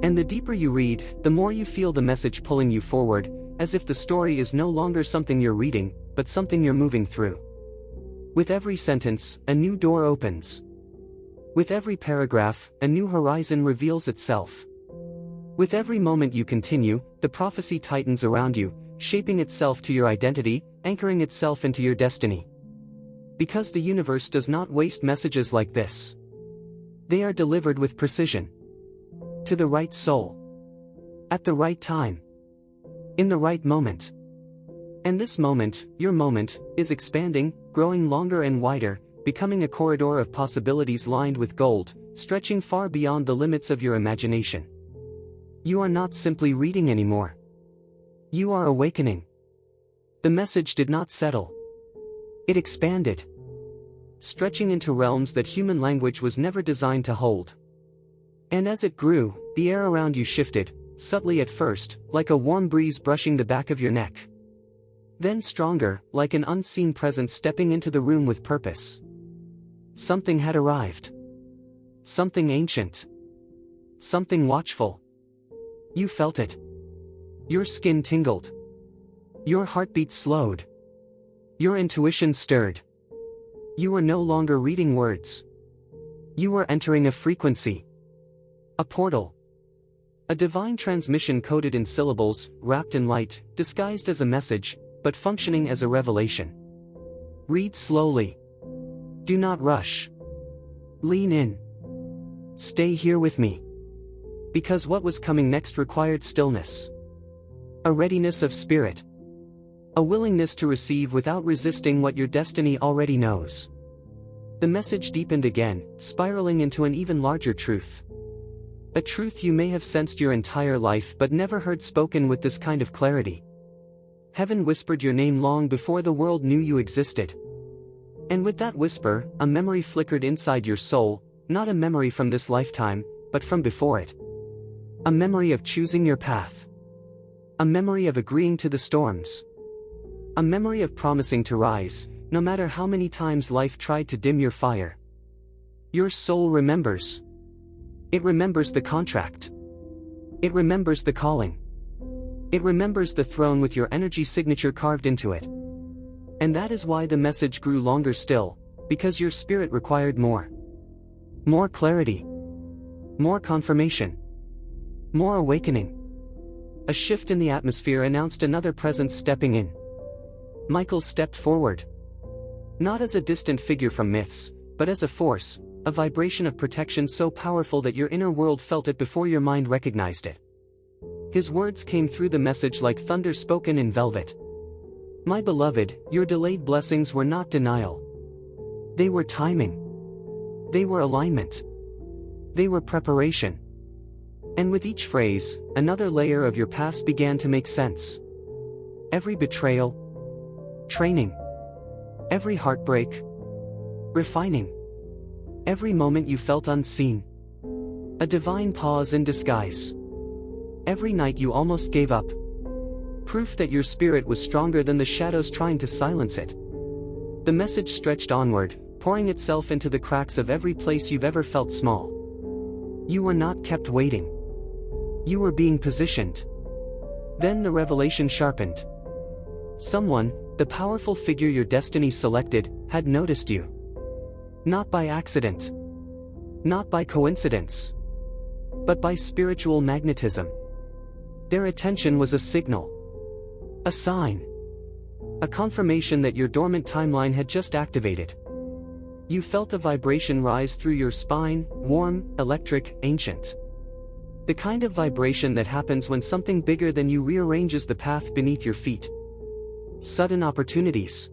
And the deeper you read, the more you feel the message pulling you forward, as if the story is no longer something you're reading, but something you're moving through. With every sentence, a new door opens. With every paragraph, a new horizon reveals itself. With every moment you continue, the prophecy tightens around you, shaping itself to your identity, anchoring itself into your destiny. Because the universe does not waste messages like this. They are delivered with precision. To the right soul. At the right time. In the right moment. And this moment, your moment, is expanding, growing longer and wider, becoming a corridor of possibilities lined with gold, stretching far beyond the limits of your imagination. You are not simply reading anymore. You are awakening. The message did not settle. It expanded. Stretching into realms that human language was never designed to hold. And as it grew, the air around you shifted, subtly at first, like a warm breeze brushing the back of your neck. Then stronger, like an unseen presence stepping into the room with purpose. Something had arrived. Something ancient. Something watchful. You felt it. Your skin tingled. Your heartbeat slowed. Your intuition stirred. You were no longer reading words. You were entering a frequency. A portal. A divine transmission coded in syllables, wrapped in light, disguised as a message, but functioning as a revelation. Read slowly. Do not rush. Lean in. Stay here with me. Because what was coming next required stillness. A readiness of spirit. A willingness to receive without resisting what your destiny already knows. The message deepened again, spiraling into an even larger truth. A truth you may have sensed your entire life but never heard spoken with this kind of clarity. Heaven whispered your name long before the world knew you existed. And with that whisper, a memory flickered inside your soul, not a memory from this lifetime, but from before it. A memory of choosing your path. A memory of agreeing to the storms. A memory of promising to rise, no matter how many times life tried to dim your fire. Your soul remembers. It remembers the contract. It remembers the calling. It remembers the throne with your energy signature carved into it. And that is why the message grew longer still, because your spirit required more. More clarity. More confirmation. More awakening. A shift in the atmosphere announced another presence stepping in. Michael stepped forward. Not as a distant figure from myths, but as a force, a vibration of protection so powerful that your inner world felt it before your mind recognized it. His words came through the message like thunder spoken in velvet. My beloved, your delayed blessings were not denial. They were timing. They were alignment. They were preparation. And with each phrase, another layer of your past began to make sense. Every betrayal, training, every heartbreak, refining, every moment you felt unseen, a divine pause in disguise. Every night you almost gave up. Proof that your spirit was stronger than the shadows trying to silence it. The message stretched onward, pouring itself into the cracks of every place you've ever felt small. You were not kept waiting. You were being positioned. Then the revelation sharpened. Someone, the powerful figure your destiny selected, had noticed you. Not by accident. Not by coincidence. But by spiritual magnetism. Their attention was a signal. A sign. A confirmation that your dormant timeline had just activated. You felt a vibration rise through your spine, warm, electric, ancient. The kind of vibration that happens when something bigger than you rearranges the path beneath your feet. Sudden opportunities.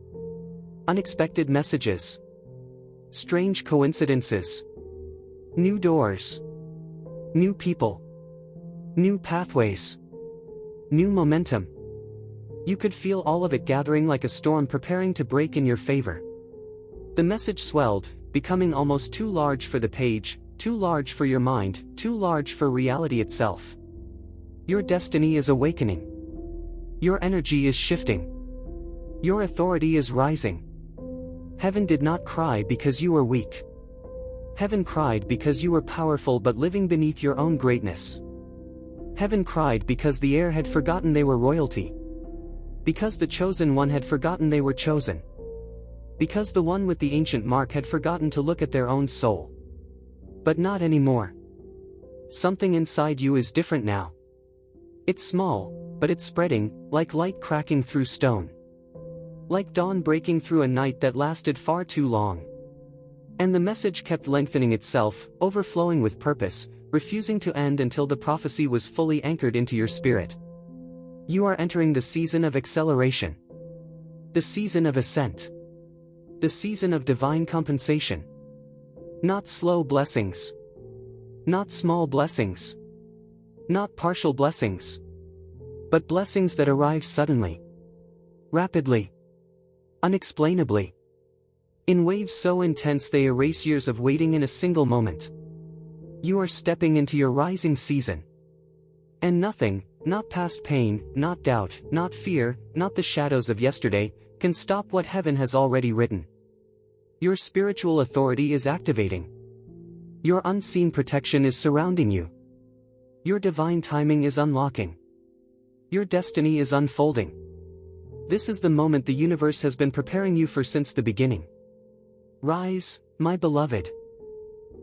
Unexpected messages. Strange coincidences. New doors. New people. New pathways. New momentum. You could feel all of it gathering like a storm preparing to break in your favor. The message swelled, becoming almost too large for the page, too large for your mind, too large for reality itself. Your destiny is awakening. Your energy is shifting. Your authority is rising. Heaven did not cry because you were weak. Heaven cried because you were powerful but living beneath your own greatness. Heaven cried because the heir had forgotten they were royalty. Because the chosen one had forgotten they were chosen. Because the one with the ancient mark had forgotten to look at their own soul. But not anymore. Something inside you is different now. It's small, but it's spreading, like light cracking through stone. Like dawn breaking through a night that lasted far too long. And the message kept lengthening itself, overflowing with purpose, refusing to end until the prophecy was fully anchored into your spirit. You are entering the season of acceleration. The season of ascent. The season of divine compensation. Not slow blessings. Not small blessings. Not partial blessings. But blessings that arrive suddenly. Rapidly. Unexplainably. In waves so intense they erase years of waiting in a single moment. You are stepping into your rising season. And nothing Not past pain, not doubt, not fear, not the shadows of yesterday, can stop what heaven has already written. Your spiritual authority is activating. Your unseen protection is surrounding you. Your divine timing is unlocking. Your destiny is unfolding. This is the moment the universe has been preparing you for since the beginning. Rise, my beloved.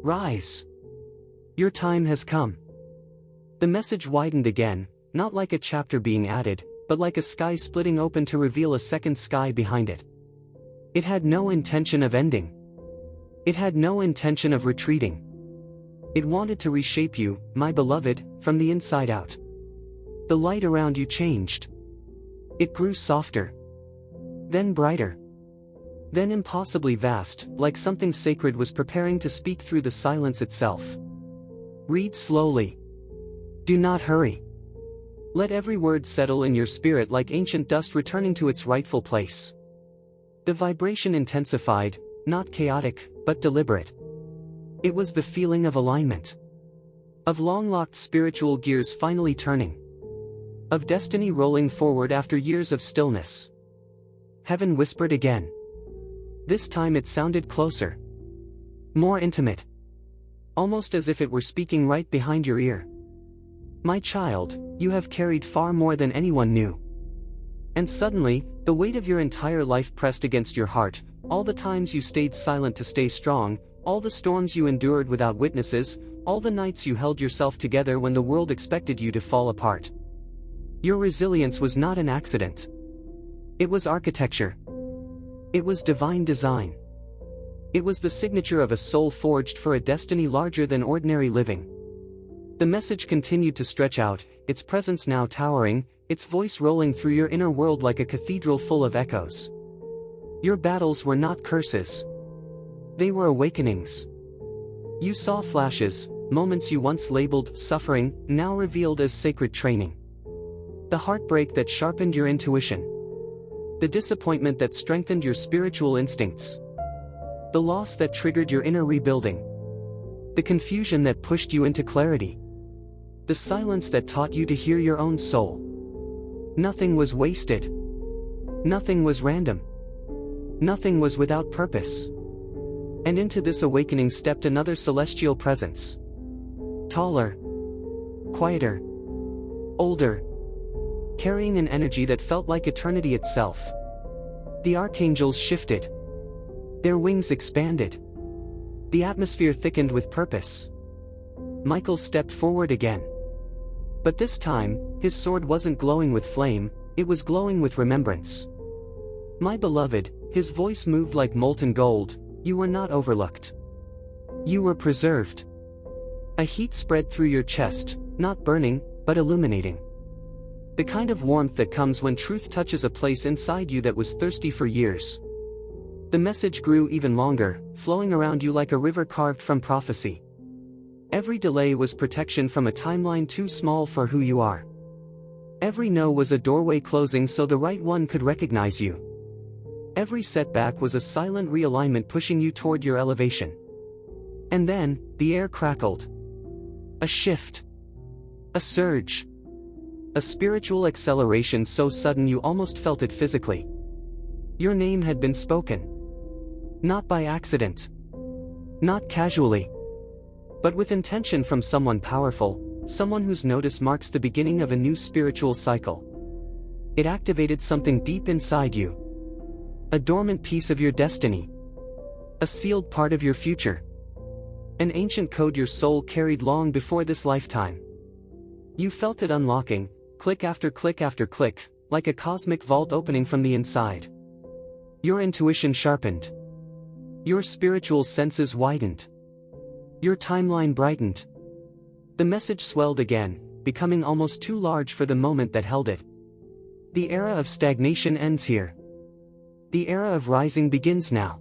Rise. Your time has come. The message widened again, not like a chapter being added, but like a sky splitting open to reveal a second sky behind it. It had no intention of ending. It had no intention of retreating. It wanted to reshape you, my beloved, from the inside out. The light around you changed. It grew softer. Then brighter. Then impossibly vast, like something sacred was preparing to speak through the silence itself. Read slowly. Do not hurry. Let every word settle in your spirit like ancient dust returning to its rightful place. The vibration intensified, not chaotic, but deliberate. It was the feeling of alignment. Of long-locked spiritual gears finally turning. Of destiny rolling forward after years of stillness. Heaven whispered again. This time it sounded closer. More intimate. Almost as if it were speaking right behind your ear. My child, you have carried far more than anyone knew. And suddenly, the weight of your entire life pressed against your heart, all the times you stayed silent to stay strong, all the storms you endured without witnesses, all the nights you held yourself together when the world expected you to fall apart. Your resilience was not an accident. It was architecture. It was divine design. It was the signature of a soul forged for a destiny larger than ordinary living. The message continued to stretch out, its presence now towering, its voice rolling through your inner world like a cathedral full of echoes. Your battles were not curses. They were awakenings. You saw flashes, moments you once labeled suffering, now revealed as sacred training. The heartbreak that sharpened your intuition. The disappointment that strengthened your spiritual instincts. The loss that triggered your inner rebuilding. The confusion that pushed you into clarity. The silence that taught you to hear your own soul. Nothing was wasted. Nothing was random. Nothing was without purpose. And into this awakening stepped another celestial presence. Taller. Quieter. Older. Carrying an energy that felt like eternity itself. The archangels shifted. Their wings expanded. The atmosphere thickened with purpose. Michael stepped forward again. But this time, his sword wasn't glowing with flame, it was glowing with remembrance. My beloved, his voice moved like molten gold, you were not overlooked. You were preserved. A heat spread through your chest, not burning, but illuminating. The kind of warmth that comes when truth touches a place inside you that was thirsty for years. The message grew even longer, flowing around you like a river carved from prophecy. Every delay was protection from a timeline too small for who you are. Every no was a doorway closing so the right one could recognize you. Every setback was a silent realignment pushing you toward your elevation. And then, the air crackled. A shift. A surge. A spiritual acceleration so sudden you almost felt it physically. Your name had been spoken. Not by accident. Not casually. But with intention from someone powerful, someone whose notice marks the beginning of a new spiritual cycle. It activated something deep inside you. A dormant piece of your destiny. A sealed part of your future. An ancient code your soul carried long before this lifetime. You felt it unlocking, click after click after click, like a cosmic vault opening from the inside. Your intuition sharpened. Your spiritual senses widened. Your timeline brightened. The message swelled again, becoming almost too large for the moment that held it. The era of stagnation ends here. The era of rising begins now.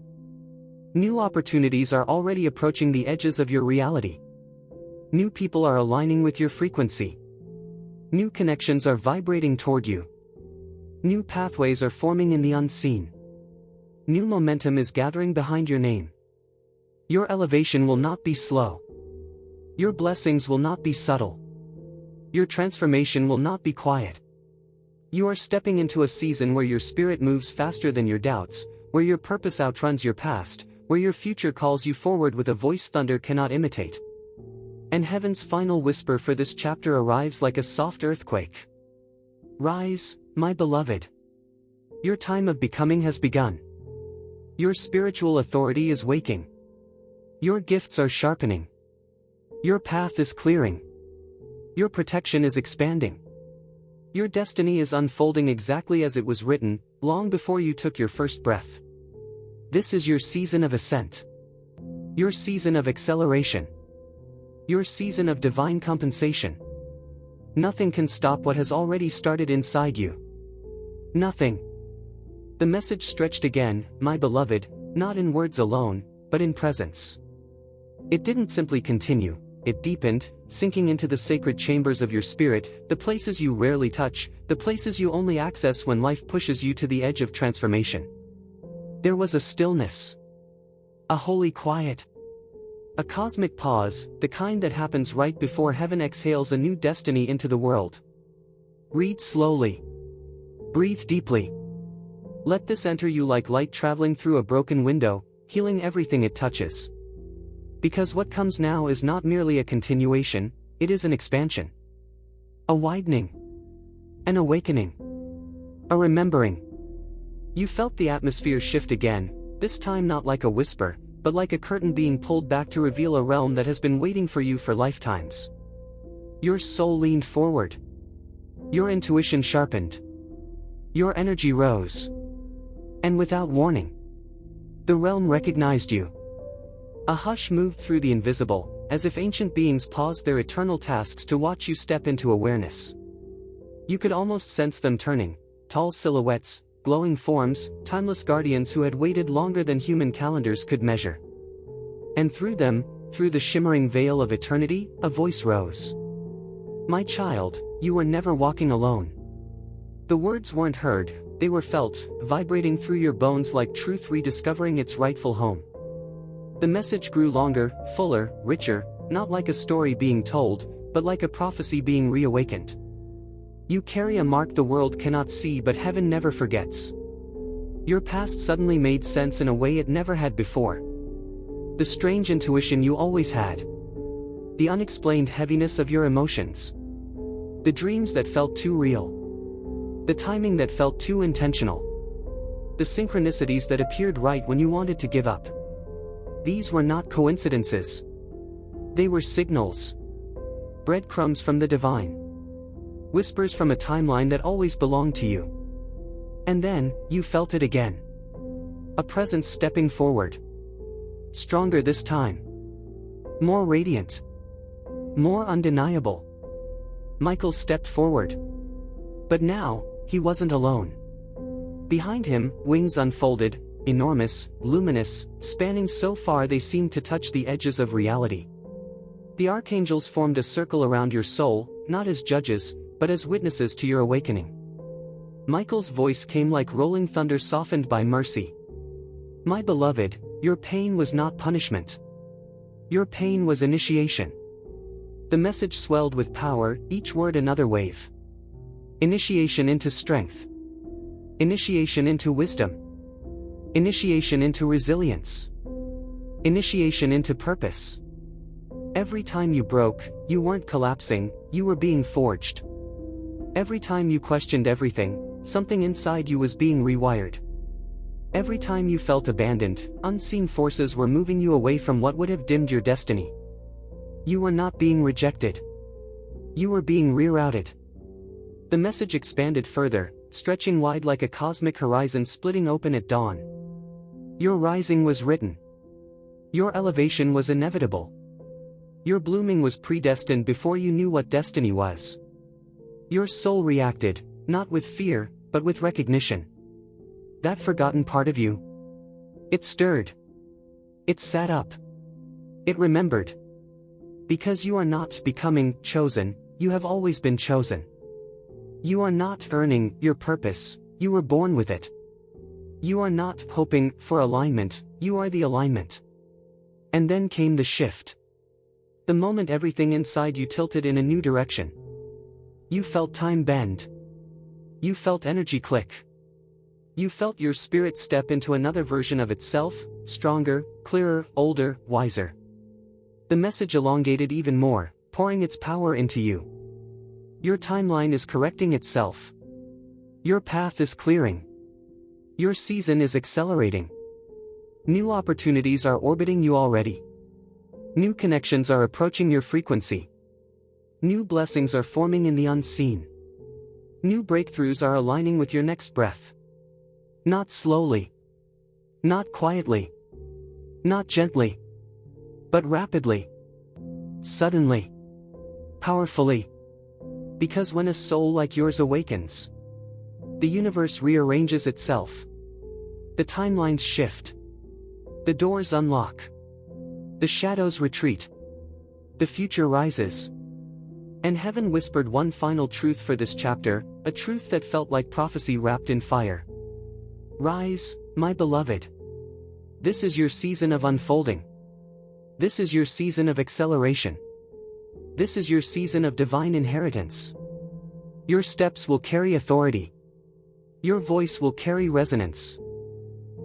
New opportunities are already approaching the edges of your reality. New people are aligning with your frequency. New connections are vibrating toward you. New pathways are forming in the unseen. New momentum is gathering behind your name. Your elevation will not be slow. Your blessings will not be subtle. Your transformation will not be quiet. You are stepping into a season where your spirit moves faster than your doubts, where your purpose outruns your past, where your future calls you forward with a voice thunder cannot imitate. And heaven's final whisper for this chapter arrives like a soft earthquake. Rise, my beloved. Your time of becoming has begun. Your spiritual authority is waking. Your gifts are sharpening. Your path is clearing. Your protection is expanding. Your destiny is unfolding exactly as it was written, long before you took your first breath. This is your season of ascent. Your season of acceleration. Your season of divine compensation. Nothing can stop what has already started inside you. Nothing. The message stretched again, my beloved, not in words alone, but in presence. It didn't simply continue, it deepened, sinking into the sacred chambers of your spirit, the places you rarely touch, the places you only access when life pushes you to the edge of transformation. There was a stillness. A holy quiet. A cosmic pause, the kind that happens right before heaven exhales a new destiny into the world. Read slowly. Breathe deeply. Let this enter you like light traveling through a broken window, healing everything it touches. Because what comes now is not merely a continuation, it is an expansion. A widening. An awakening. A remembering. You felt the atmosphere shift again, this time not like a whisper, but like a curtain being pulled back to reveal a realm that has been waiting for you for lifetimes. Your soul leaned forward. Your intuition sharpened. Your energy rose. And without warning, the realm recognized you. A hush moved through the invisible, as if ancient beings paused their eternal tasks to watch you step into awareness. You could almost sense them turning, tall silhouettes, glowing forms, timeless guardians who had waited longer than human calendars could measure. And through them, through the shimmering veil of eternity, a voice rose. My child, you were never walking alone. The words weren't heard, they were felt, vibrating through your bones like truth rediscovering its rightful home. The message grew longer, fuller, richer, not like a story being told, but like a prophecy being reawakened. You carry a mark the world cannot see but heaven never forgets. Your past suddenly made sense in a way it never had before. The strange intuition you always had. The unexplained heaviness of your emotions. The dreams that felt too real. The timing that felt too intentional. The synchronicities that appeared right when you wanted to give up. These were not coincidences. They were signals. Breadcrumbs from the divine. Whispers from a timeline that always belonged to you. And then, you felt it again. A presence stepping forward. Stronger this time. More radiant. More undeniable. Michael stepped forward. But now, he wasn't alone. Behind him, wings unfolded, enormous, luminous, spanning so far they seemed to touch the edges of reality. The archangels formed a circle around your soul, not as judges, but as witnesses to your awakening. Michael's voice came like rolling thunder softened by mercy. My beloved, your pain was not punishment. Your pain was initiation. The message swelled with power, each word another wave. Initiation into strength. Initiation into wisdom. Initiation into resilience. Initiation into purpose. Every time you broke, you weren't collapsing, you were being forged. Every time you questioned everything, something inside you was being rewired. Every time you felt abandoned, unseen forces were moving you away from what would have dimmed your destiny. You were not being rejected. You were being rerouted. The message expanded further, stretching wide like a cosmic horizon splitting open at dawn. Your rising was written. Your elevation was inevitable. Your blooming was predestined before you knew what destiny was. Your soul reacted, not with fear, but with recognition. That forgotten part of you. It stirred. It sat up. It remembered. Because you are not becoming chosen, you have always been chosen. You are not earning your purpose, you were born with it. You are not hoping for alignment, you are the alignment. And then came the shift. The moment everything inside you tilted in a new direction. You felt time bend. You felt energy click. You felt your spirit step into another version of itself, stronger, clearer, older, wiser. The message elongated even more, pouring its power into you. Your timeline is correcting itself. Your path is clearing. Your season is accelerating. New opportunities are orbiting you already. New connections are approaching your frequency. New blessings are forming in the unseen. New breakthroughs are aligning with your next breath. Not slowly. Not quietly. Not gently. But rapidly. Suddenly. Powerfully. Because when a soul like yours awakens, the universe rearranges itself. The timelines shift. The doors unlock. The shadows retreat. The future rises. And heaven whispered one final truth for this chapter, a truth that felt like prophecy wrapped in fire. Rise, my beloved. This is your season of unfolding. This is your season of acceleration. This is your season of divine inheritance. Your steps will carry authority. Your voice will carry resonance.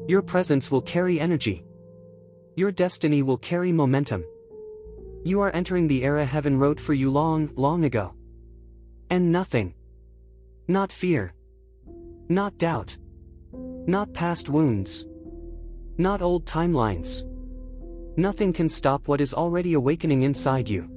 Your presence will carry energy. Your destiny will carry momentum. You are entering the era heaven wrote for you long, long ago. And nothing. Not fear. Not doubt. Not past wounds. Not old timelines. Nothing can stop what is already awakening inside you.